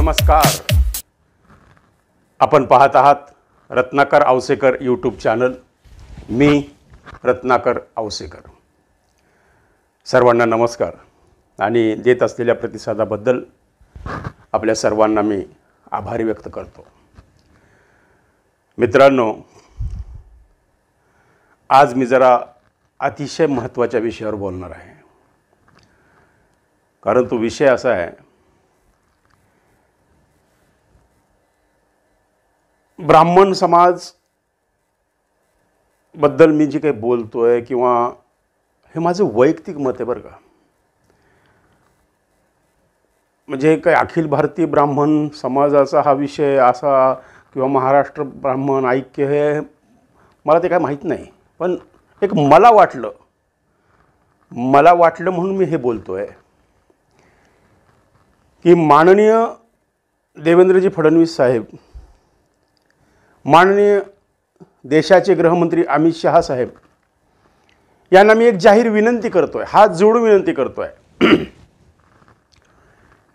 नमस्कार. आपण पाहत आहात रत्नाकर औसेकर यूट्यूब चॅनल. मी रत्नाकर औसेकर. सर्वांना नमस्कार आणि देत असलेल्या प्रतिसादाबद्दल आपल्या सर्वांना मी आभारी व्यक्त करतो. मित्रांनो, आज मी जरा अतिशय महत्त्वाच्या विषयावर बोलणार आहे. कारण तो विषय असा आहे, ब्राह्मण समाज बद्दल मी जे काही बोलतोय किंवा हे माझं वैयक्तिक मत आहे बरं का. म्हणजे काही अखिल भारतीय ब्राह्मण समाजाचा हा विषय असा किंवा महाराष्ट्र ब्राह्मण ऐक्य हे मला ते काय माहीत नाही. पण एक मला वाटलं म्हणून मी हे बोलतोय की माननीय देवेंद्रजी फडणवीस साहेब, माननीय देशाचे गृहमंत्री अमित शहा साहेब यांना मी एक जाहीर विनंती करतोय, हात जोडून विनंती करतोय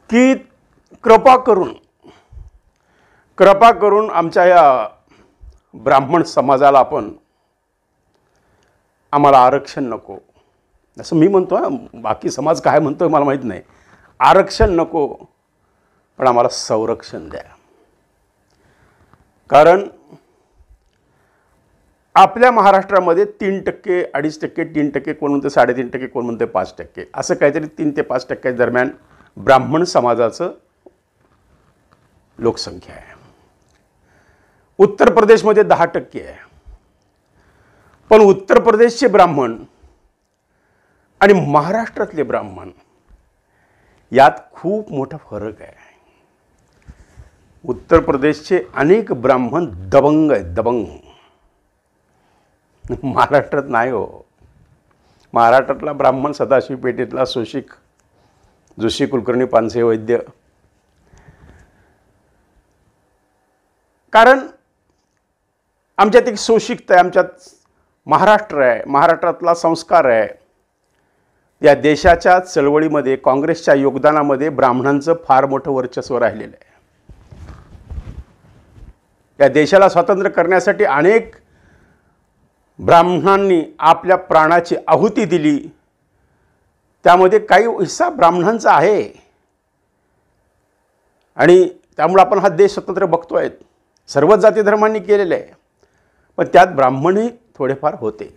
की कृपा करून आमच्या या ब्राह्मण समाजाला आम्हाला आरक्षण नको असं मी म्हणतो. बाकी समाज काय म्हणतोय मला माहीत नाही. आरक्षण नको, पण आम्हाला संरक्षण द्या. कारण आपल्या महाराष्ट्रामध्ये 3%, 2.5%, 3%, कोण म्हणते 3.5%, कोण म्हणते 5%, असं काहीतरी 3 ते 5% दरम्यान ब्राह्मण समाजाचं लोकसंख्या आहे. उत्तर प्रदेशमध्ये 10% आहे. पण उत्तर प्रदेशचे ब्राह्मण आणि महाराष्ट्रातले ब्राह्मण यात खूप मोठा फरक आहे. उत्तर प्रदेशचे अनेक ब्राह्मण दबंग आहेत, दबंग. महाराष्ट्रात नाही हो. महाराष्ट्रातला ब्राह्मण सदाशिव पेठेतला सोशिक, जोशी कुलकर्णी, पानसे वैद्य. कारण आमच्यात एक सोशिकता आहे, आमच्यात महाराष्ट्र आहे, महाराष्ट्रातला संस्कार आहे. या देशाच्या चळवळीमध्ये, काँग्रेसच्या योगदानामध्ये ब्राह्मणांचं फार मोठं वर्चस्व राहिलेलं आहे. या देशाला स्वातंत्र्य करण्यासाठी अनेक ब्राह्मणांनी आपल्या प्राणाची आहुती दिली. त्यामध्ये काही हिस्सा ब्राह्मणांचा आहे आणि त्यामुळे आपण हा देश स्वतंत्र बघतोय. सर्वच जाती धर्मांनी केलेलं आहे, पण त्यात ब्राह्मणही थोडेफार होते.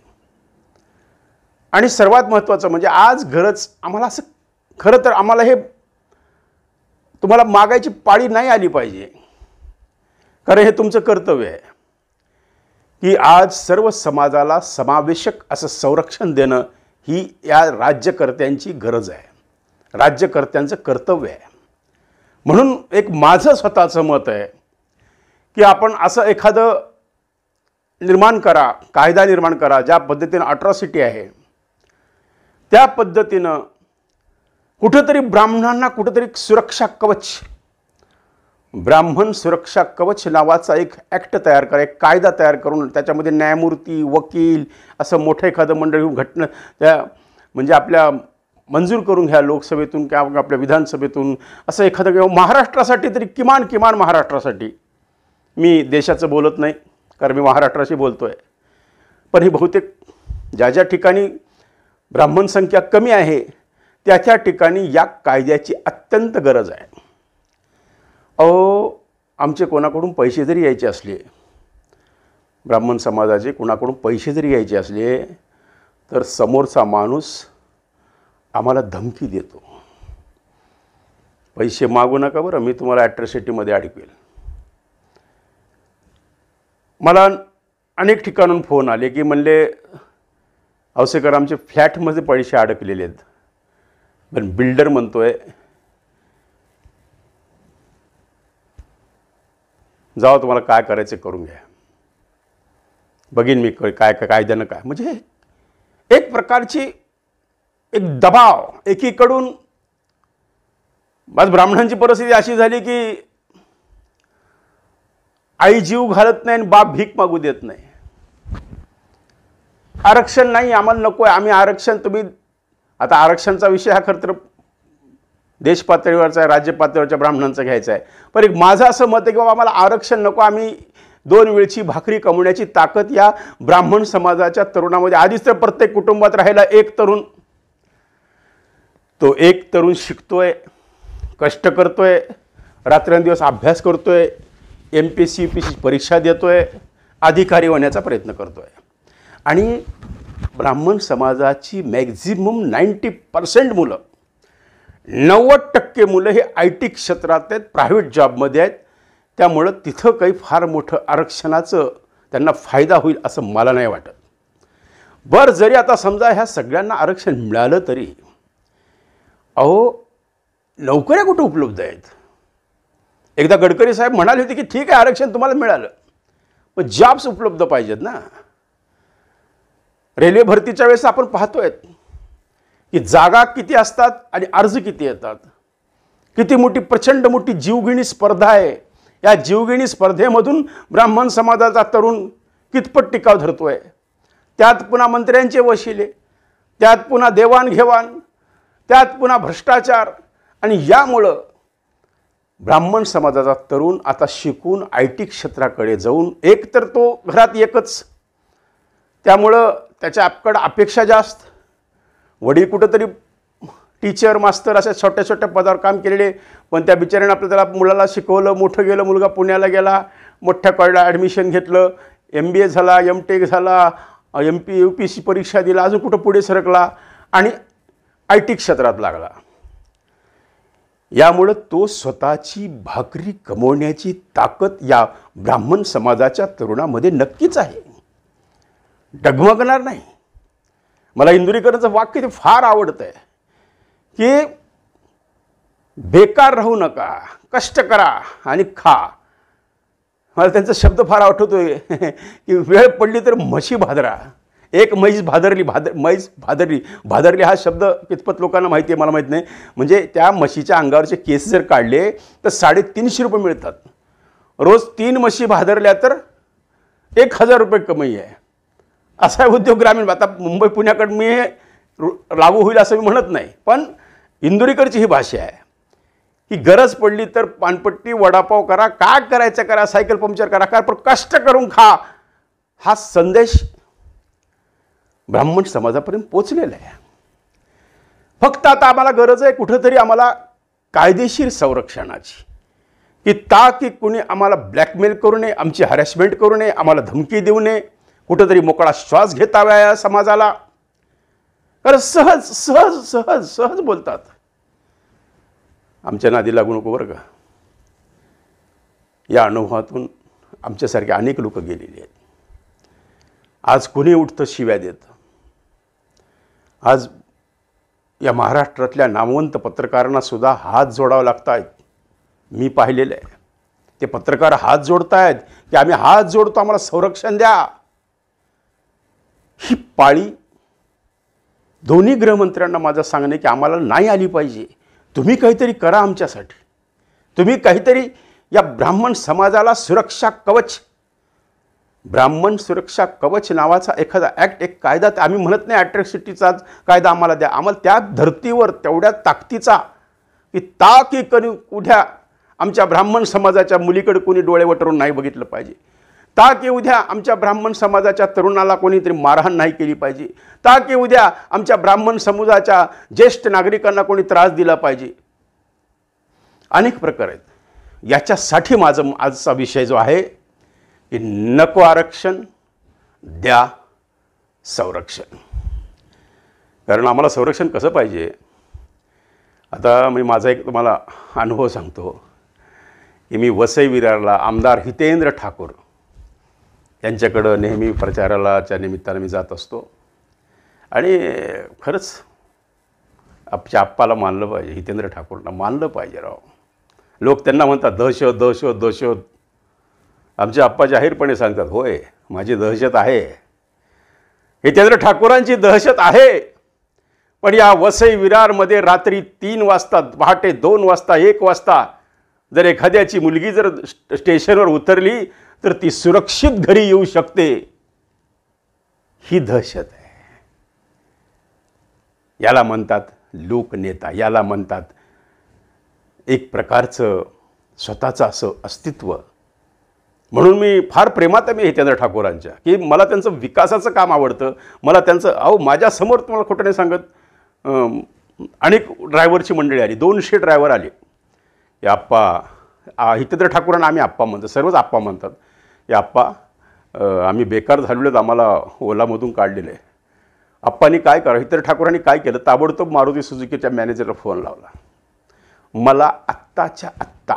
आणि सर्वात महत्त्वाचं म्हणजे आज गरज आम्हाला असं, खरं तर आम्हाला हे तुम्हाला मागायची पाळी नाही आली पाहिजे, कारण हे तुमचं कर्तव्य आहे की आज सर्व समाजाला समावेशक असं संरक्षण देणं ही या राज्यकर्त्यांची गरज आहे, राज्यकर्त्यांचं कर्तव्य आहे. म्हणून एक माझं स्वतःचं मत आहे की आपण असं एखादं निर्माण करा, कायदा निर्माण करा, ज्या पद्धतीनं अट्रॉसिटी आहे त्या पद्धतीनं कुठंतरी ब्राह्मणांना कुठंतरी सुरक्षा कवच, ब्राह्मण सुरक्षा कवच नावाचा एक ॲक्ट तयार करा, एक कायदा तयार करून त्याच्यामध्ये न्यायमूर्ती, वकील असं मोठं एखादं मंडळ येऊन घटना त्या म्हणजे आपल्या मंजूर करून घ्या लोकसभेतून किंवा आपल्या विधानसभेतून. असं एखादं किंवा महाराष्ट्रासाठी तरी किमान महाराष्ट्रासाठी, मी देशाचं बोलत नाही कारण मी महाराष्ट्राशी बोलतो आहे, पण ही बहुतेक ज्या ठिकाणी ब्राह्मण संख्या कमी आहे त्या ठिकाणी या कायद्याची अत्यंत गरज आहे. आमचे कोणाकडून पैसे जरी यायचे असले, ब्राह्मण समाजाचे कोणाकडून पैसे जरी यायचे असले तर समोरचा माणूस आम्हाला धमकी देतो, पैसे मागू नका बरं, मी तुम्हाला ॲट्रॉसिटीमध्ये अडकवेल. मला अनेक ठिकाणून फोन आले की म्हणले, औसेकर आमचे फ्लॅटमध्ये पैसे अडकलेले आहेत, पण बिल्डर म्हणतोय जाओ तुम्हाला काय करायचं करून घ्या, बघीन मी काय कायद्यानं काय. म्हणजे एक प्रकारची एक दबाव. एकीकडून आज ब्राह्मणांची परिस्थिती अशी झाली की आई जीव घालत नाही आणि बाप भीक मागू देत नाही. आरक्षण नाही, आम्हाला नको आहे, आम्ही आरक्षण, तुम्ही आता आरक्षणचा विषय हा खरं तर देश पातळीवरचा आहे, राज्य पातळीवरच्या ब्राह्मणांचा घ्यायचा आहे. पण एक माझं असं मत आहे की बाबा आम्हाला आरक्षण नको, आम्ही 2 वेळची भाकरी कमवण्याची ताकद या ब्राह्मण समाजाच्या तरुणामध्ये. आधीच तर प्रत्येक कुटुंबात राहिला एक तरुण, तो एक तरुण शिकतोय, कष्ट करतोय, रात्रंदिवस अभ्यास करतोय, MPSC UPSC परीक्षा देतोय, अधिकारी होण्याचा प्रयत्न करतोय. आणि ब्राह्मण समाजाची मॅक्झिमम 90% मुलं, 90% मुलं हे IT क्षेत्रात आहेत, प्रायव्हेट जॉबमध्ये आहेत. त्यामुळं तिथं काही फार मोठं आरक्षणाचं त्यांना फायदा होईल असं मला नाही वाटत. बरं, जरी आता समजा ह्या सगळ्यांना आरक्षण मिळालं तरी अहो नोकऱ्या कुठं उपलब्ध आहेत? एकदा गडकरी साहेब म्हणाले होते की ठीक आहे आरक्षण तुम्हाला मिळालं, पण जॉब्स उपलब्ध पाहिजेत ना. रेल्वे भरतीच्या वेळेस आपण पाहतोय की जागा किती असतात आणि अर्ज किती येतात. किती मोठी प्रचंड मोठी जीवघेणी स्पर्धा आहे. या जीवघेणी स्पर्धेमधून ब्राह्मण समाजाचा तरुण कितपत टिकाव धरतोय. त्यात पुन्हा मंत्र्यांचे वशिले, त्यात पुन्हा देवाणघेवाण, त्यात पुन्हा भ्रष्टाचार. आणि यामुळं ब्राह्मण समाजाचा तरुण आता शिकून IT क्षेत्राकडे जाऊन एकतर तो घरात एकच, त्यामुळं त्याच्याकडं अपेक्षा जास्त. वडील कुठंतरी टीचर मास्तर अशा छोट्या छोट्या पदावर काम केलेले, पण त्या बिचाऱ्यानं आपलं त्याला मुलाला शिकवलं, मोठं गेलं, मुलगा पुण्याला गेला, मोठ्या कॉलेजला ॲडमिशन घेतलं, MBA झाला, MTech झाला, MP UPSC परीक्षा दिला, अजून कुठं पुढे सरकला आणि IT क्षेत्रात लागला. यामुळं तो स्वतःची भाकरी कमवण्याची ताकद या ब्राह्मण समाजाच्या तरुणामध्ये नक्कीच आहे, डगमगणार नाही. मला इंदुरीकरांचं वाक्य ते फार आवडतं आहे की बेकार राहू नका, कष्ट करा आणि खा. मला त्यांचा शब्द फार आठवतोय की वेळ पडली तर म्हशी भादरा. एक म्हैस भादरली, म्हैस भादरली हा शब्द कितपत लोकांना माहिती आहे मला माहीत नाही. म्हणजे त्या म्हशीच्या अंगावरचे केस जर काढले तर 350 रुपये मिळतात. रोज 3 म्हशी भादरल्या तर 1000 रुपये कमाई आहे. असा उद्योग ग्रामीण. आता मुंबई पुण्याकडे मी हे लागू होईल असं मी म्हणत नाही, पण इंदुरीकरची ही भाषा आहे की गरज पडली तर पानपट्टी वडापाव करा, काय करायचं करा, सायकल पंक्चर करा, पण कष्ट करून खा. हा संदेश ब्राह्मण समाजापर्यंत पोचलेला आहे. फक्त आता आम्हाला गरज आहे कुठंतरी आम्हाला कायदेशीर संरक्षणाची, की ताकी कुणी आम्हाला ब्लॅकमेल करू नये, आमची हॅरॅसमेंट करू नये, आम्हाला धमकी देऊ नये, कुठंतरी मोकळा श्वास घेताव्या या समाजाला. कारण सहज सहज सहज सहज बोलतात. आमच्या नादी लागू नको बरं का. या अनुभवातून आमच्यासारखे अनेक लोक गेलेली आहेत. आज कुणी उठतं शिव्या देतं. आज या महाराष्ट्रातल्या नामवंत पत्रकारांना सुद्धा हात जोडावं लागत आहेत. मी पाहिलेलं आहे. ते पत्रकार हात जोडतायत की आम्ही हात जोडतो, आम्हाला संरक्षण द्या. ही पाळी दोन्ही गृहमंत्र्यांना माझं सांगणं की आम्हाला नाही आली पाहिजे. तुम्ही काहीतरी करा आमच्यासाठी. तुम्ही काहीतरी या ब्राह्मण समाजाला सुरक्षा कवच, ब्राह्मण सुरक्षा कवच नावाचा एखादा ॲक्ट, एक कायदा, आम्ही म्हणत नाही ॲट्रॉसिटीचा कायदा आम्हाला द्या. आम्हाला त्या धर्तीवर तेवढ्या ताकदीचा की ताकी कधी उद्या आमच्या ब्राह्मण समाजाच्या मुलीकडे कोणी डोळे वटरून नाही बघितलं पाहिजे. ताकी उद्या आमच्या ब्राह्मण समाजाच्या तरुणाला कोणीतरी मारहाण नाही केली पाहिजे. ताकी उद्या आमच्या ब्राह्मण समाजाच्या ज्येष्ठ नागरिकांना कोणी त्रास दिला पाहिजे. अनेक प्रकार आहेत. याच्यासाठी माझं आजचा विषय जो आहे की नको आरक्षण, द्या संरक्षण. कारण आम्हाला संरक्षण कसं पाहिजे. आता मी माझा एक तुम्हाला अनुभव सांगतो की मी वसई विरारला आमदार हितेंद्र ठाकूर यांच्याकडं नेहमी प्रचारालाच्या निमित्तानं मी जात असतो. आणि खरंच आमच्या आप्पाला मानलं पाहिजे, हितेंद्र ठाकूरला मानलं पाहिजे राव. लोक त्यांना म्हणतात दहशत दहशत दहशत. आमचे आप्पा जाहीरपणे सांगतात होय माझी दहशत आहे, हितेंद्र ठाकूरांची दहशत आहे. पण या वसई विरारमध्ये रात्री 3 वाजता, पहाटे 2 वाजता, 1 वाजता जर एखाद्याची मुलगी जर स्टेशनवर उतरली तर ती सुरक्षित घरी येऊ शकते, ही दहशत आहे. याला म्हणतात लोकनेता, याला म्हणतात एक प्रकारचं स्वतःचं असं अस्तित्व. म्हणून मी फार प्रेमात मी हितेंद्र ठाकूरांच्या, की मला त्यांचं विकासाचं काम आवडतं. मला त्यांचं माझ्यासमोर तुम्हाला खोटं नाही सांगत, अनेक ड्रायव्हरची मंडळी आली, 200 ड्रायव्हर आले. या आप्पा, हितेंद्र ठाकूरांना आम्ही आप्पा म्हणतो, सर्वच आप्पा म्हणतात. या आप्पा, आम्ही बेकार झालेलो आहेत, आम्हाला ओलामधून काढलेलं आहे. आप्पांनी काय करावं, हितेंद्र ठाकूरांनी काय केलं, ताबडतोब मारुती सुझुकीच्या मॅनेजरला फोन लावला. मला आत्ताच्या आत्ता,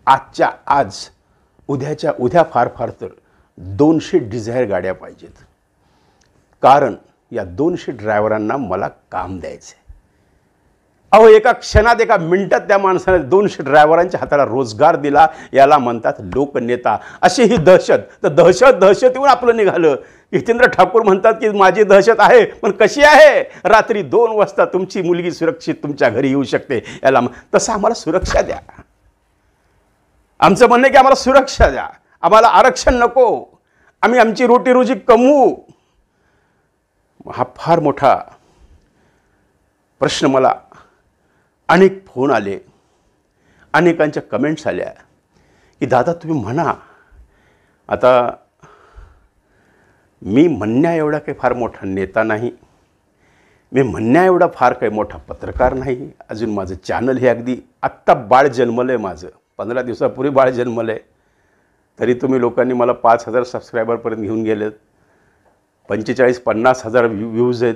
आजच्या आज, उद्याच्या उद्या फार फार तर 200 डिझायर गाड्या पाहिजेत, कारण या 200 ड्रायव्हरांना मला काम द्यायचं आहे. अहो, एका क्षणात, एका मिनिटात त्या माणसाने 200 ड्रायव्हरांच्या हाताला रोजगार दिला. याला म्हणतात लोकनेता. अशी ही दहशत. तर दहशतीवर आपलं निघालं. हितेंद्र ठाकूर म्हणतात की माझी दहशत आहे, पण कशी आहे, रात्री 2 वाजता तुमची मुलगी सुरक्षित तुमच्या घरी येऊ शकते. याला तसं आम्हाला सुरक्षा द्या. आमचं म्हणणं आहे की आम्हाला सुरक्षा द्या, आम्हाला आरक्षण नको, आम्ही आमची रोजी कमवू. हा फार मोठा प्रश्न. मला अनेक फोन आले, अनेकांच्या कमेंट्स आल्या की दादा तुम्ही म्हणा. आता मी म्हणण्या एवढा काही फार मोठा नेता नाही, मी म्हणण्या एवढा फार काही मोठा पत्रकार नाही. अजून माझं चॅनल हे अगदी आत्ता बाळ जन्मलं आहे, माझं 15 दिवसापूर्वी बाळ जन्मलं आहे. तरी तुम्ही लोकांनी मला 5,000 सबस्क्रायबरपर्यंत घेऊन गेलेत. 45-50 हजार व्ह्यूज आहेत.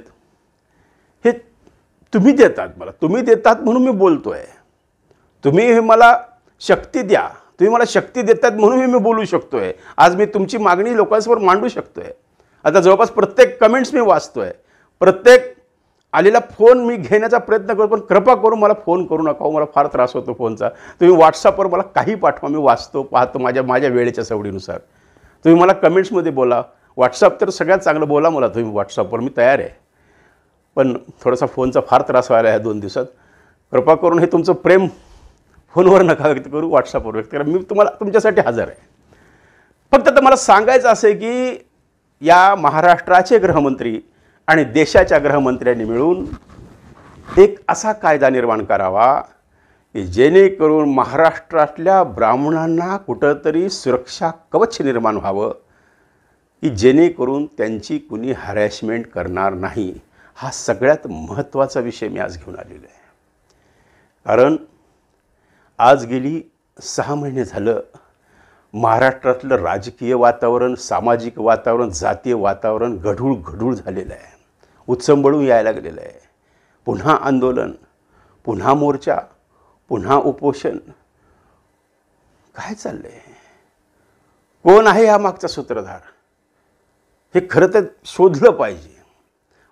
हे तुम्ही देतात मला, तुम्ही देतात म्हणून मी बोलतो आहे. तुम्ही मला शक्ती द्या, तुम्ही मला शक्ती देतात म्हणून मी बोलू शकतो आहे. आज मी तुमची मागणी लोकांसमोर मांडू शकतो आहे. आता जवळपास प्रत्येक कमेंट्स मी वाचतो आहे, प्रत्येक आलेला फोन मी घेण्याचा प्रयत्न करतो. पण कृपा करून मला फोन करू नका, मला फार त्रास होतो फोनचा. तुम्ही व्हॉट्सअपवर मला काही पाठवा, मी वाचतो, पाहतो माझ्या वेळेच्या सवडीनुसार. तुम्ही मला कमेंट्समध्ये बोला. व्हॉट्सअप तर सगळ्यात चांगलं, बोला मला तुम्ही व्हॉट्सअपवर, मी तयार आहे. पण थोडासा फोनचा फार त्रास व्हायला ह्या 2 दिवसात. कृपा करून हे तुमचं प्रेम फोनवर नका व्यक्त करू, व्हॉट्सअपवर व्यक्त करा. मी तुम्हाला तुमच्यासाठी हजर आहे. फक्त आता मला सांगायचं असं आहे की या महाराष्ट्राचे गृहमंत्री आणि देशाच्या गृहमंत्र्यांनी मिळून एक असा कायदा निर्माण करावा की जेणेकरून महाराष्ट्रातल्या ब्राह्मणांना कुठंतरी सुरक्षा कवच निर्माण व्हावं, की जेणेकरून त्यांची कुणी हॅरॅसमेंट करणार नाही. हा सगळ्यात महत्त्वाचा विषय मी आज घेऊन आलेलो आहे. कारण आज गेली 6 महिने झालं महाराष्ट्रातलं राजकीय वातावरण, सामाजिक वातावरण, जातीय वातावरण गढूळ झालेलं आहे, उचंबळून यायला लागलेलं आहे. पुन्हा आंदोलन, पुन्हा मोर्चा, पुन्हा उपोषण. काय चाललं आहे? कोण आहे हा मागचा सूत्रधार? हे खरं तर शोधलं पाहिजे.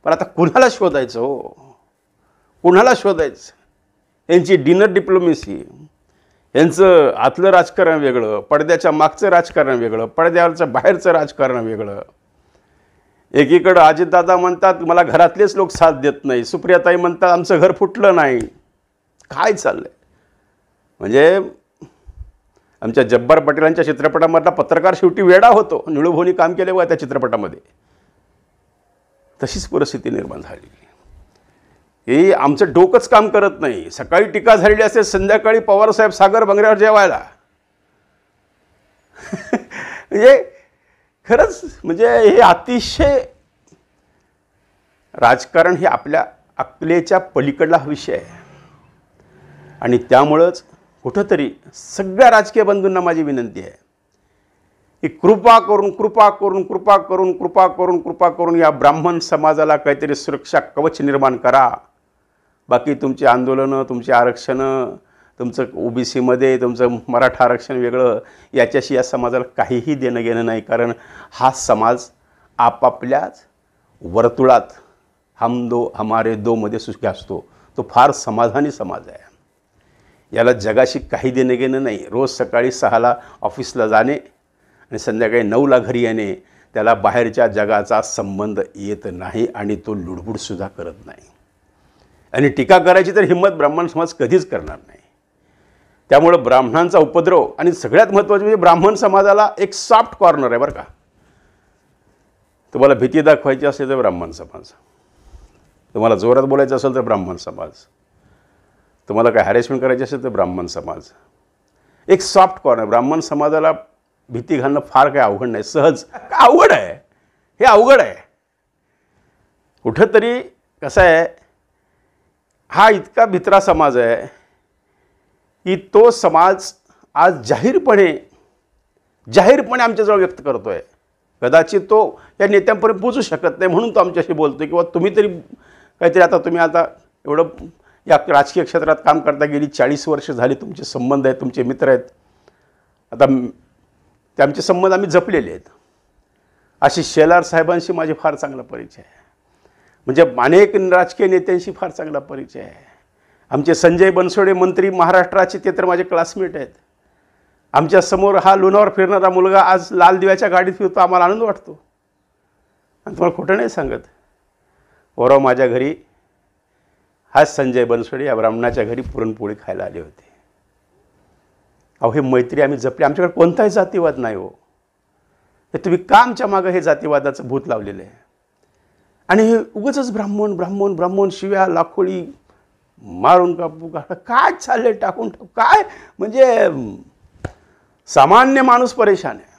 पण आता कुणाला शोधायचं हो? कुणाला शोधायचं? यांची डिनर डिप्लोमेसी, यांचं आतलं राजकारण वेगळं, पडद्याच्या मागचं राजकारण वेगळं, पडद्यावरचं बाहेरचं राजकारण वेगळं. एकीकडं अजितदादा म्हणतात मला घरातलेच लोक साथ देत नाही, सुप्रियाताई म्हणतात आमचं घर फुटलं नाही. काय चाललंय? म्हणजे आमच्या जब्बार पटेलांच्या चित्रपटामधला पत्रकार शेवटी वेडा होतो. निळूभोनी काम केले व त्या चित्रपटामध्ये तशीच परिस्थिती निर्माण झाली. हे आमचं डोकंच काम करत नाही. सकाळी टीका झालेली असते, संध्याकाळी पवारसाहेब सागर बंगल्यावर जेवायला. म्हणजे खरंच म्हणजे हे अतिशय राजकारण हे आपल्या अक्कलेच्या पलीकडला विषय आहे. आणि त्यामुळंच कुठंतरी सगळ्या राजकीय बंधूंना माझी विनंती आहे की कृपा करून या ब्राह्मण समाजाला काहीतरी सुरक्षा कवच निर्माण करा. बाकी तुमची आंदोलनं, तुमची आरक्षणं, तुमचं OBCमध्ये तुमचं मराठा आरक्षण वेगळं, याच्याशी या समाजाला काहीही देणं घेणं नाही. कारण हा समाज आपापल्याच वर्तुळात हम दो हमारे दो मध्ये सुखी असतो. तो फार समाधानी समाज आहे. याला जगाशी काही देणं घेणं नाही. रोज सकाळी 6ला ऑफिसला जाणे आणि संध्याकाळी 9ला घरी येणे, त्याला बाहेरच्या जगाचा संबंध येत नाही आणि तो लुडबुडसुद्धा करत नाही. आणि टीका करायची तर हिंमत ब्राह्मण समाज कधीच करणार नाही. त्यामुळं ब्राह्मणांचा उपद्रव, आणि सगळ्यात महत्त्वाचं म्हणजे ब्राह्मण समाजाला एक सॉफ्ट कॉर्नर आहे बरं का. तुम्हाला भीती दाखवायची असेल तर ब्राह्मण समाज, तुम्हाला जोरात बोलायचं असेल तर ब्राह्मण समाज, तुम्हाला काय हॅरेसमेंट करायची असेल तर ब्राह्मण समाज एक सॉफ्ट कॉर्नर. ब्राह्मण समाजाला भीती घालणं फार काही अवघड नाही, सहज. अवघड आहे हे, अवघड आहे. कुठंतरी कसं आहे, हा इतका भित्रा समाज आहे की तो समाज आज जाहीरपणे आमच्याजवळ व्यक्त करतोय. कदाचित तो या नेत्यांपर्यंत पोचू शकत नाही म्हणून तो आमच्याशी बोलतोय, किंवा तुम्ही तरी काहीतरी आता एवढं या राजकीय क्षेत्रात काम करता, गेली 40 वर्ष झाली, तुमचे संबंध आहेत, तुमचे मित्र आहेत. आता ते आमचे संबंध आम्ही जपलेले आहेत. अशी शेलार साहेबांशी माझे फार चांगला परिचय आहे, म्हणजे अनेक राजकीय नेत्यांशी फार चांगला परिचय आहे. आमचे संजय बनसोडे मंत्री महाराष्ट्राचे, ते तर माझे क्लासमेट आहेत. आमच्या समोर हा लुणावर फिरणारा मुलगा आज लाल दिव्याच्या गाडीत फिरतो, आम्हाला आनंद वाटतो. आणि तुम्हाला खोटं नाही सांगत, वराव माझ्या घरी हाच संजय बनसोडे या ब्राह्मणाच्या घरी पुरणपोळी खायला आले होते. अहो, हे मैत्री आम्ही जपली. आमच्याकडे कोणताही जातीवाद नाही हो. हे तुम्ही का आमच्या मागं हे जातीवादाचं भूत लावलेलं आहे? आणि हे उगाचच ब्राह्मण ब्राह्मण ब्राह्मण शिव्या लाखोळी मारून कापू का, काय चाललंय, टाकून टाकू काय, म्हणजे सामान्य माणूस परेशान आहे.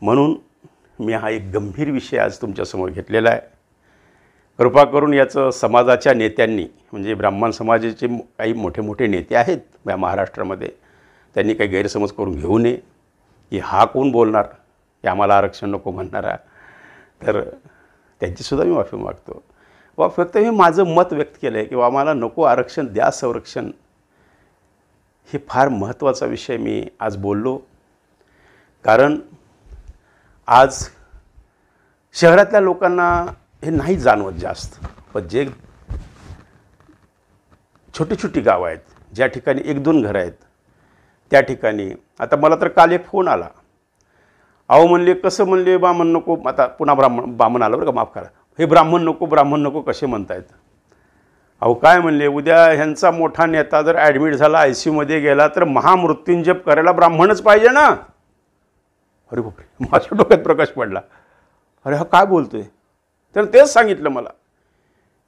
म्हणून मी हा एक गंभीर विषय आज तुमच्यासमोर घेतलेला आहे. कृपा करून याचं समाजाच्या नेत्यांनी, म्हणजे ब्राह्मण समाजाचे काही मोठे मोठे नेते आहेत या महाराष्ट्रामध्ये, त्यांनी काही गैरसमज करून घेऊ नये की हा कोण बोलणार, की आम्हाला आरक्षण नको म्हणणारा. तर त्यांचीसुद्धा मी माफी मागतो. वा फक्त मी माझं मत व्यक्त केलं आहे की आम्हाला नको आरक्षण द्या, संरक्षण. हे फार महत्त्वाचा विषय मी आज बोललो, कारण आज शहरातल्या लोकांना हे नाही जाणवत जास्त, पण जे छोटी छोटी गावं आहेत, ज्या ठिकाणी 1-2 घरं आहेत, त्या ठिकाणी आता मला तर काल एक फोन आला. अहो म्हणले, कसं म्हणले, ब्राह्मण नको. आता पुन्हा ब्राह्मण आलं बरं का, माफ करा. हे ब्राह्मण नको कसे म्हणतायत? अहो काय म्हणले, उद्या ह्यांचा मोठा नेता जर ॲडमिट झाला, ICU मध्ये गेला, तर महामृत्युंजप करायला ब्राह्मणच पाहिजे ना. अरे बापरे, माझ्या डोक्यात प्रकाश पडला. अरे हा काय बोलतोय? तर तेच सांगितलं मला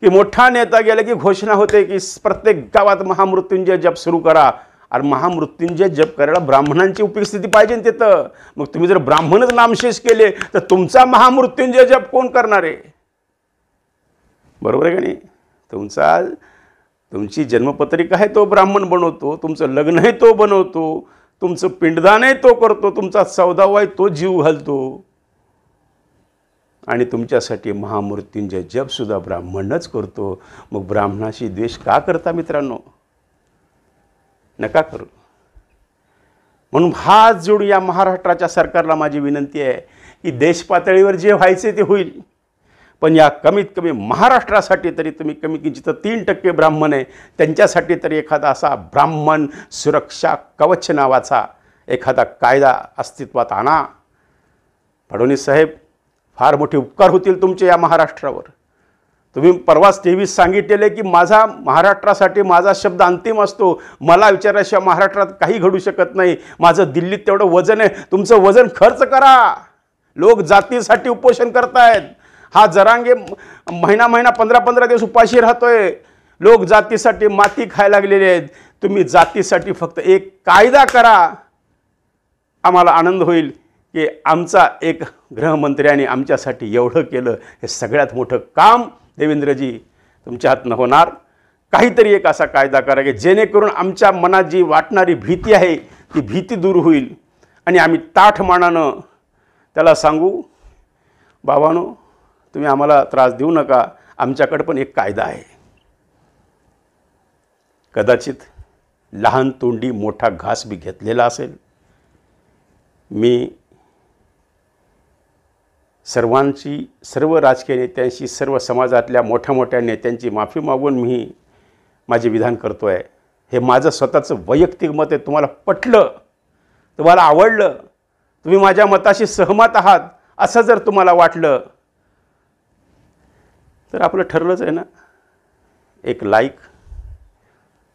की मोठा नेता गेला की घोषणा होते की प्रत्येक गावात महामृत्युंजय जप सुरू करा. आणि महामृत्युंजय जप करायला ब्राह्मणांची उपस्थिती पाहिजे तिथं. मग तुम्ही जर ब्राह्मणच नामशेष केले तर तुमचा महामृत्युंजय जप कोण करणार आहे? बरोबर आहे का नाही? तुमची जन्मपत्रिका आहे तो ब्राह्मण बनवतो, तुमचं लग्न आहे तो बनवतो, तुमचं पिंडदान आहे तो करतो, तुमचा सौदाव आहे तो जीव घालतो. आणि तुमच्यासाठी महामृत्युंजय जपसुद्धा ब्राह्मणच करतो. मग ब्राह्मणाशी द्वेष का करता मित्रांनो? नका करू. म्हणून हात जोडून या महाराष्ट्राच्या सरकारला माझी विनंती आहे की देश पातळीवर जे व्हायचे ते होईल, पण या कमीत कमी महाराष्ट्रासाठी तरी तुम्ही कमी की जिथं 3% ब्राह्मण आहे त्यांच्यासाठी तरी एखादा असा ब्राह्मण सुरक्षा कवच नावाचा एखादा कायदा अस्तित्वात आणा. फडणवीस साहेब, फार मोठे उपकार होतील तुमचे या महाराष्ट्रावर. तुम्ही परवाच 23 सांगितलेले की माझा महाराष्ट्रासाठी माझा शब्द अंतिम असतो, मला विचारल्याशिवाय महाराष्ट्रात काही घडू शकत नाही, माझं दिल्लीत तेवढं वजन आहे. तुमचं वजन खर्च करा. लोक जातीसाठी उपोषण करतायत. हा जरांगे महिना 15 दिवस उपाशी राहतोय. लोक जातीसाठी माती खायला लागलेले आहेत. तुम्ही जातीसाठी फक्त एक कायदा करा. आम्हाला आनंद होईल की आमचा एक गृहमंत्र्याने आमच्यासाठी एवढं केलं. हे सगळ्यात मोठं काम देवेंद्रजी तुमच्या हातनं होणार. काहीतरी एक असा कायदा करा की जेणेकरून आमच्या मनात जी वाटणारी भीती आहे ती भीती दूर होईल आणि आम्ही ताठ मानानं त्याला सांगू, बाबांनो तुम्ही आम्हाला त्रास देऊ नका, आमच्याकडे पण एक कायदा आहे. कदाचित लहान तोंडी मोठा घास बी घेतलेला असेल. मी सर्व राजकीय नेत्यांशी, सर्व समाजातल्या मोठ्या मोठ्या नेत्यांची माफी मागून मी माझे विधान करतो आहे. हे माझं स्वतःचं वैयक्तिक मत आहे. तुम्हाला पटलं, तुम्हाला आवडलं, तुम्ही माझ्या मताशी सहमत आहात असं जर तुम्हाला वाटलं तर आपलं ठरलंच आहे ना. एक लाईक,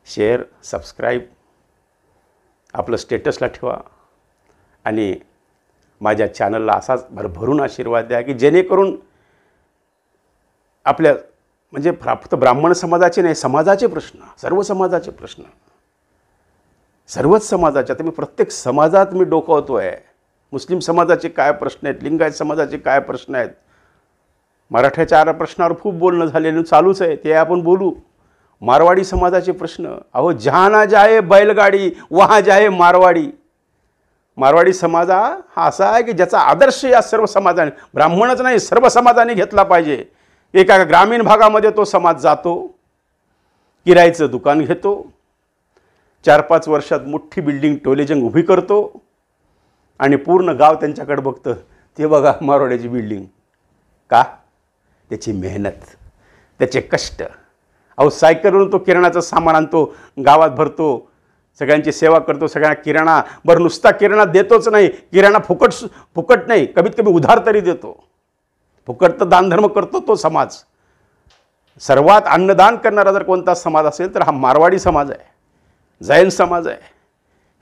शेअर, सबस्क्राईब आपलं स्टेटसला ठेवा आणि माझ्या चॅनलला असाच भरभरून आशीर्वाद द्या की जेणेकरून आपल्या म्हणजे फक्त ब्राह्मण समाजाचे नाही, समाजाचे प्रश्न, सर्व समाजाचे प्रश्न, सर्वच समाजाचे. आता मी प्रत्येक समाजात मी डोकावतो आहे. मुस्लिम समाजाचे काय प्रश्न आहेत, लिंगायत समाजाचे काय प्रश्न आहेत, मराठ्याच्या प्रश्नावर खूप बोलणं झालेलं चालूच आहे, ते आपण बोलू. मारवाडी समाजाचे प्रश्न, अहो जहाँ ना जाए बैलगाडी वहाँ जाए मारवाडी. मारवाडी समाज हा असा आहे की ज्याचा आदर्श या सर्व समाजाने, ब्राह्मणच नाही सर्व समाजाने घेतला पाहिजे. एका ग्रामीण भागामध्ये तो समाज जातो, किरायचं दुकान घेतो, 4-5 वर्षात मोठी बिल्डिंग टोलेजंग उभी करतो आणि पूर्ण गाव त्यांच्याकडे बघतं, ते बघा मारवाड्याची बिल्डिंग. का? त्याची मेहनत, त्याचे कष्ट. अहो सायकलवरून तो किराणाचं सामान आणतो, गावात भरतो, सगळ्यांची सेवा करतो, सगळ्यांना किराणा, बरं नुसता किराणा देतोच नाही, किराणा फुकट नाही, कमीत कमी उधार तरी देतो. फुकट तर दानधर्म करतो तो समाज. सर्वात अन्नदान करणारा जर कोणता समाज असेल तर हा मारवाडी समाज आहे, जैन समाज आहे.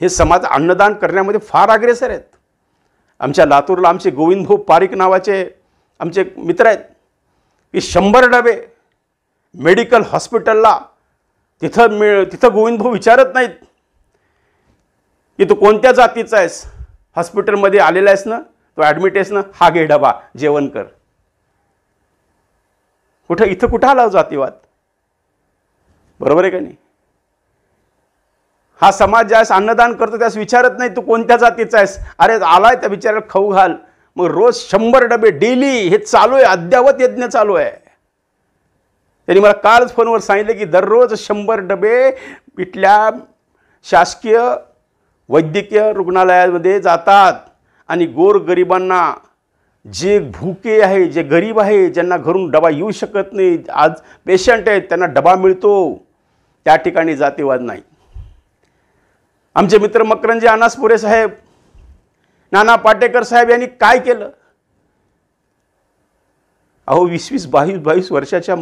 हे समाज अन्नदान करण्यामध्ये फार अग्रेसर आहेत. आमच्या लातूरला आमचे गोविंदभाऊ पारिक नावाचे आमचे मित्र आहेत की 100 डबे मेडिकल हॉस्पिटलला, तिथं गोविंदभाऊ विचारत नाहीत की तू कोणत्या जातीचा आहेस, हॉस्पिटलमध्ये आलेला आहेस ना, तो ॲडमिट आहेस ना, हा घे डबा, जेवण कर. कुठं आला जातीवाद? बरोबर आहे का नाही? हा समाज ज्यास अन्नदान करतो त्यास विचारत नाही तू कोणत्या जातीचा आहेस, अरे आलाय त्या विचारायला खाऊ घाल. मग रोज 100 डबे डेली हे चालू आहे, अद्यावत यज्ञ चालू आहे. त्यांनी मला कालच फोनवर सांगितलं की दररोज 100 डबे इथल्या शासकीय वैद्यकीय रुग्णालयामध्ये जातात आणि गोरगरिबांना, जे भुके आहे, जे गरीब आहे, ज्यांना घरून डबा येऊ शकत नाही, आज पेशंट आहेत, त्यांना डबा मिळतो. त्या ठिकाणी जातीवाद नाही. आमचे मित्र मकरंजी अनासपुरे साहेब, नाना पाटेकर साहेब यांनी काय केलं? अहो 20-20, 22-22 वर्षाच्या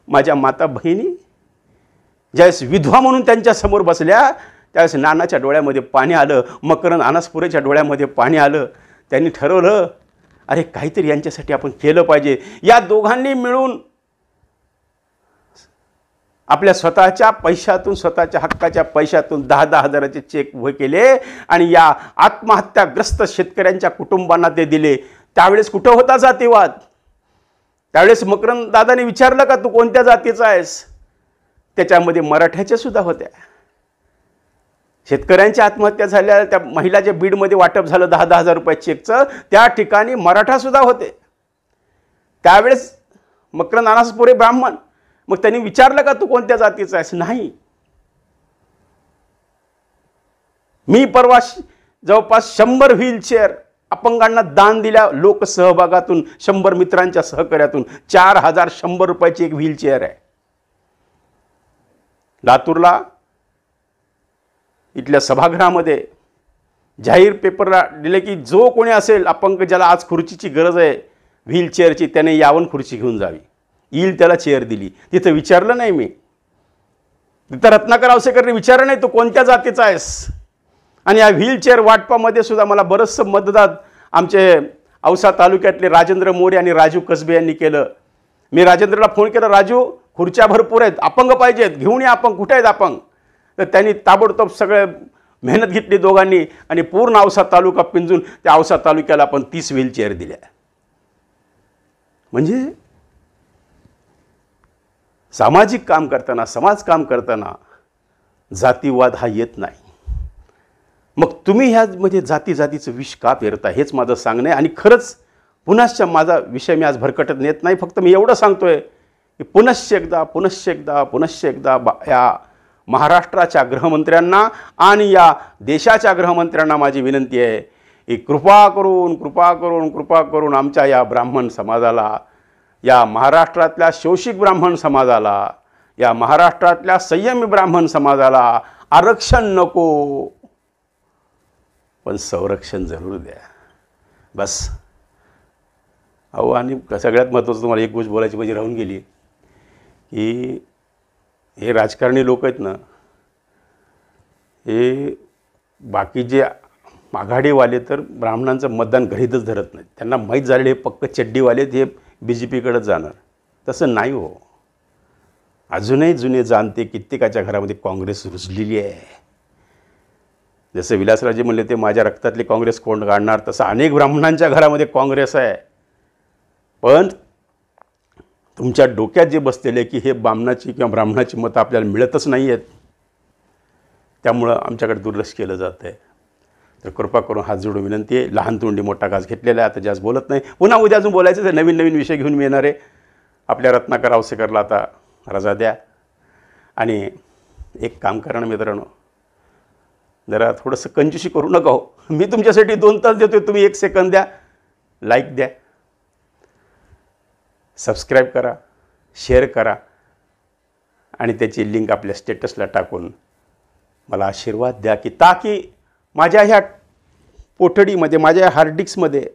माझ्या माता बहिणी ज्यावेळेस विधवा म्हणून त्यांच्या समोर बसल्या, त्यावेळेस नानाच्या डोळ्यामध्ये पाणी आलं, मकरंद अनासपुरेच्या डोळ्यामध्ये पाणी आलं. त्यांनी ठरवलं, अरे काहीतरी यांच्यासाठी आपण केलं पाहिजे. या दोघांनी मिळून आपल्या स्वतःच्या पैशातून, स्वतःच्या हक्काच्या पैशातून 10-10 हजाराचे चेक उभे केले आणि या आत्महत्याग्रस्त शेतकऱ्यांच्या कुटुंबांना ते दिले. त्यावेळेस कुठं होता जातीवाद? त्यावेळेस मकरंद दादाने विचारलं का तू कोणत्या जातीचा आहेस? त्याच्यामध्ये मराठ्याच्या सुद्धा होत्या. शेतकऱ्यांच्या आत्महत्या झाल्या, त्या महिलाच्या बीडमध्ये वाटप झालं 10-10 हजार रुपये चेकचं, त्या ठिकाणी मराठा सुद्धा होते. त्यावेळेस मकरंद अनासपुरे ब्राह्मण. मग त्यांनी विचारलं का तू कोणत्या जातीचा आहेस? नाही. मी परवा जवळपास 100 व्हीलचेअर अपंगांना दान दिल्या लोकसहभागातून, 100 मित्रांच्या सहकार्यातून. 4100 रुपयाची एक व्हीलचेअर आहे. लातूरला इथल्या सभागृहामध्ये जाहीर पेपरला दिले की जो कोणी असेल अपंग, ज्याला आज खुर्चीची गरज आहे व्हीलचेअरची, त्याने यावून खुर्ची घेऊन जावी. येईल त्याला चेअर दिली. तिथं विचारलं नाही मी, तिथं रत्नाकर आवसेकरने विचारलं नाही तू कोणत्या जातीचा आहेस. आणि या व्हीलचेअर वाटपामध्ये सुद्धा मला बरंचसं मदत आमचे औसा तालुक्यातले राजेंद्र मोरे आणि राजू कसबे यांनी केलं. मी राजेंद्रला फोन केला, राजू खुर्च्या भरपूर आहेत, अपंग पाहिजेत, घेऊन या अपंग, कुठे आहेत अपंग? तर त्यांनी ताबडतोब सगळे मेहनत घेतली दोघांनी आणि पूर्ण औसा तालुका पिंजून त्या औसा तालुक्याला आपण 30 व्हीलचेअर दिल्या. म्हणजे सामाजिक काम करताना, समाज काम करताना जातीवाद हा येत नाही. मग तुम्ही ह्यामध्ये जातीचं विष का पेरता, हेच माझं सांगणं आहे. आणि खरंच पुनश्च माझा विषय मी आज भरकटत नेत नाही, फक्त मी एवढं सांगतोय की पुनश्च एकदा या महाराष्ट्राच्या गृहमंत्र्यांना आणि या देशाच्या गृहमंत्र्यांना माझी विनंती आहे की कृपा करून आमच्या या ब्राह्मण समाजाला, या महाराष्ट्रातल्या शोषित ब्राह्मण समाजाला, या महाराष्ट्रातल्या संयमी ब्राह्मण समाजाला आरक्षण नको, पण संरक्षण जरूर द्या. बस. अहो, आणि सगळ्यात महत्त्वाचं तुम्हाला एक गोष्ट बोलायची म्हणजे राहून गेली की हे राजकारणी लोक आहेत ना, हे बाकी जे आघाडीवाले तर ब्राह्मणांचं मतदान घरीतच धरत नाहीत. त्यांना माहीत झालेले हे पक्क चड्डीवाले हे BJPकडेच जाणार. तसं नाही हो. अजूनही जुने जाणते कित्येकाच्या घरामध्ये काँग्रेस रुजलेली आहे. जसं विलासरावजी म्हणले ते माझ्या रक्तातली काँग्रेस कोण काढणार, तसं अनेक ब्राह्मणांच्या घरामध्ये काँग्रेस आहे. पण तुमच्या डोक्यात जे बसलेले की हे बामणाची किंवा ब्राह्मणाची मतं आपल्याला मिळतच नाही आहेत, त्यामुळं आमच्याकडे दुर्लक्ष केलं जातं आहे. तर कृपा करून हात जोडून विनंती आहे. लहान तोंडी मोठा घास घेतलेला आहे, आता जास्त बोलत नाही. पुन्हा उद्या अजून बोलायचं तर नवीन नवीन विषय घेऊन मी येणार आहे. आपल्या रत्नाकर औसेकरला आता रजा द्या. आणि एक काम करा ना मित्रांनो, जरा थोडंसं कंजूसी करू नका हो. मी तुमच्यासाठी 2 तास देतो, तुम्ही 1 सेकंद द्या, लाईक द्या, सबस्क्राईब करा, शेअर करा आणि त्याची लिंक आपल्या स्टेटसला टाकून मला आशीर्वाद द्या की ताकी माझ्या ह्या पोठडीमध्ये, माझ्या हार्ड डिस्कमध्ये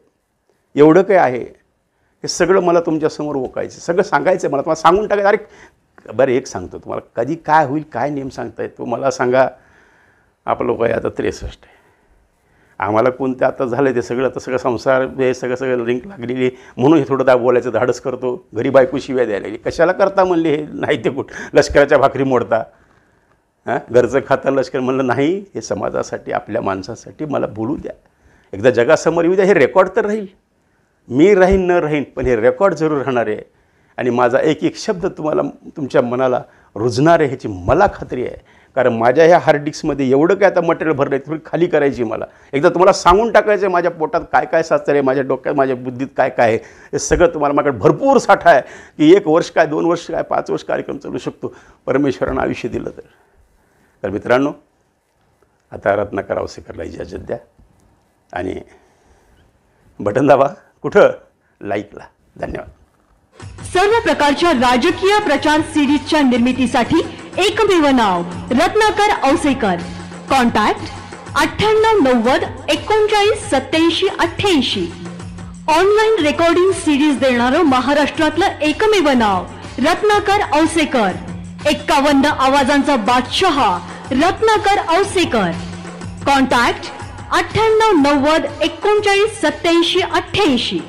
एवढं काय आहे हे सगळं मला तुमच्यासमोर ओकायचं, सगळं सांगायचं मला. तुम्हाला सांगून टाकायचं. अरे बरं एक सांगतो तुम्हाला, कधी काय होईल काय नेम सांगता येतो मला सांगा. आपलं लोक आहे आता 63 आहे, आम्हाला कोणतं आता झालं ते सगळं, आता सगळं संसार हे सगळं लिंक लागलेली, म्हणून हे थोडं बोलायचं धाडस करतो. घरी बायको शिव्या द्यायला लागली, कशाला करता म्हणले, हे नाही ते कुठं लष्कराच्या भाकरी मोडता, हां घरचं खाता लष्कर. म्हणलं नाही, हे समाजासाठी आपल्या माणसासाठी मला बोलू द्या, एकदा जगासमोर येऊ द्या. हे रेकॉर्ड तर राहील, मी राहीन न राहीन पण हे रेकॉर्ड जरूर राहणार आहे. आणि माझा एक एक शब्द तुम्हाला तुमच्या मनाला रुजणार आहे ह्याची मला खात्री आहे. कारण माझ्या ह्या हार्ड डिस्कमध्ये एवढं काय आता मटेरियल भरलं आहे, थोडी खाली करायची मला. एकदा तुम्हाला सांगून टाकायचं आहे माझ्या पोटात काय काय साचतं आहे, माझ्या डोक्यात माझ्या बुद्धीत काय काय आहे, हे सगळं तुम्हाला माझ्याकडे भरपूर साठा आहे की 1 वर्ष काय 2 वर्ष काय 5 वर्ष कार्यक्रम चालू शकतो परमेश्वरानं आयुष्य दिलं तर. तर मित्रांनो, आता रत्नाकर औसेकरला इजाजत द्या आणि बटन दाबा, कुठं, लाईकला. धन्यवाद. सर्व प्रकारच्या राजकीय प्रचार सिरीजच्या निर्मितीसाठी एकमेव नाव Ratnakar Ausekar. Contact 9890 39 87 88. Online recording series देणारं महाराष्ट्रातलं एकमेव नाव रत्नाकर औसेकर. 51 आवाजांचा बादशाह रत्नाकर औसेकर. कॉन्टॅक्ट 9890 39 87 88.